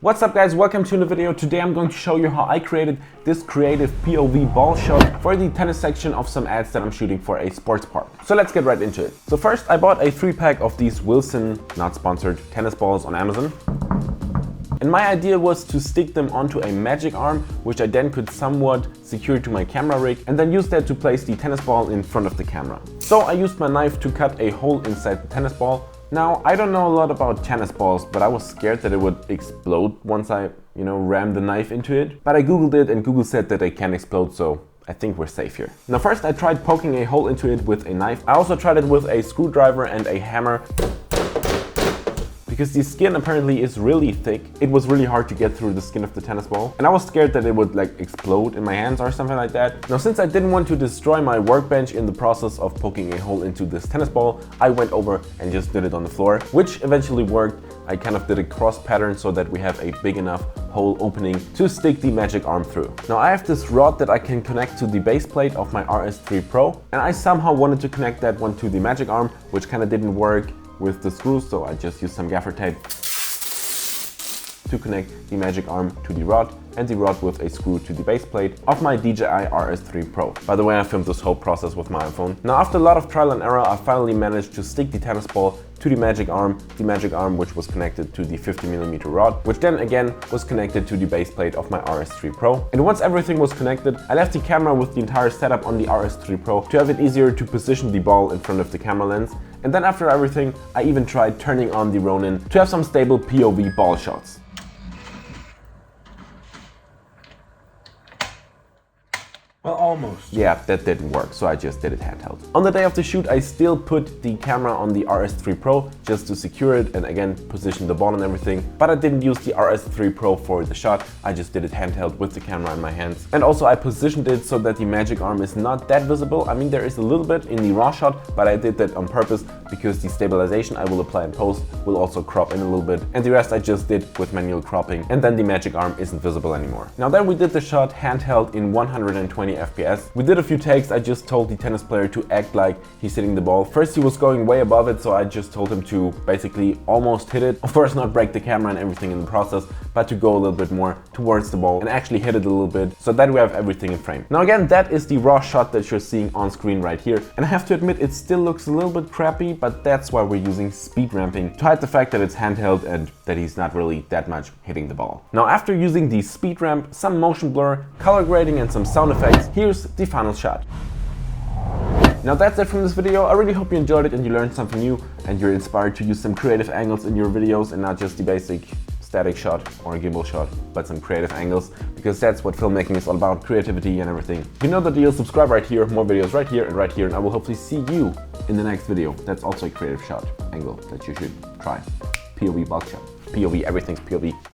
What's up guys, welcome to the video. Today I'm going to show you how I created this creative POV ball shot for the tennis section of some ads that I'm shooting for a sports park. So let's get right into it. So first I bought a 3-pack of these Wilson, not sponsored, tennis balls on Amazon. And my idea was to stick them onto a magic arm, which I then could somewhat secure to my camera rig and then use that to place the tennis ball in front of the camera. So I used my knife to cut a hole inside the tennis ball. Now, I don't know a lot about tennis balls, but I was scared that it would explode once I, rammed the knife into it. But I googled it and Google said that they can explode, so I think we're safe here. Now first I tried poking a hole into it with a knife. I also tried it with a screwdriver and a hammer. Because the skin apparently is really thick, it was really hard to get through the skin of the tennis ball. And I was scared that it would explode in my hands or something like that. Now since I didn't want to destroy my workbench in the process of poking a hole into this tennis ball, I went over and just did it on the floor, which eventually worked. I kind of did a cross pattern so that we have a big enough hole opening to stick the magic arm through. Now I have this rod that I can connect to the base plate of my RS3 Pro, and I somehow wanted to connect that one to the magic arm, which kind of didn't work with the screws, so I just used some gaffer tape to connect the magic arm to the rod and the rod with a screw to the base plate of my DJI RS3 Pro. By the way, I filmed this whole process with my iPhone. Now after a lot of trial and error, I finally managed to stick the tennis ball to the magic arm which was connected to the 50mm rod, which then again was connected to the base plate of my RS3 Pro. And once everything was connected, I left the camera with the entire setup on the RS3 Pro to have it easier to position the ball in front of the camera lens. And then after everything, I even tried turning on the Ronin to have some stable POV ball shots. Well, almost. Yeah, that didn't work, so I just did it handheld. On the day of the shoot, I still put the camera on the RS3 Pro just to secure it and again position the ball and everything, but I didn't use the RS3 Pro for the shot. I just did it handheld with the camera in my hands. And also I positioned it so that the magic arm is not that visible. I mean, there is a little bit in the raw shot, but I did that on purpose because the stabilization I will apply in post will also crop in a little bit, and the rest I just did with manual cropping, and then the magic arm isn't visible anymore. Now then we did the shot handheld in 120 FPS. We did a few takes. I just told the tennis player to act like he's hitting the ball. First he was going way above it, so I just told him to basically almost hit it. Of course not break the camera and everything in the process, but to go a little bit more towards the ball and actually hit it a little bit so that we have everything in frame. Now again, that is the raw shot that you're seeing on screen right here. And I have to admit, it still looks a little bit crappy, but that's why we're using speed ramping to hide the fact that it's handheld and that he's not really that much hitting the ball. Now after using the speed ramp, some motion blur, color grading and some sound effects, here's the final shot. Now that's it from this video. I really hope you enjoyed it and you learned something new and you're inspired to use some creative angles in your videos and not just the basic static shot or a gimbal shot, but some creative angles, because that's what filmmaking is all about, creativity and everything. You know the deal. Subscribe right here, more videos right here, and I will hopefully see you in the next video. That's also a creative shot angle that you should try. POV Box Shot. POV, everything's POV.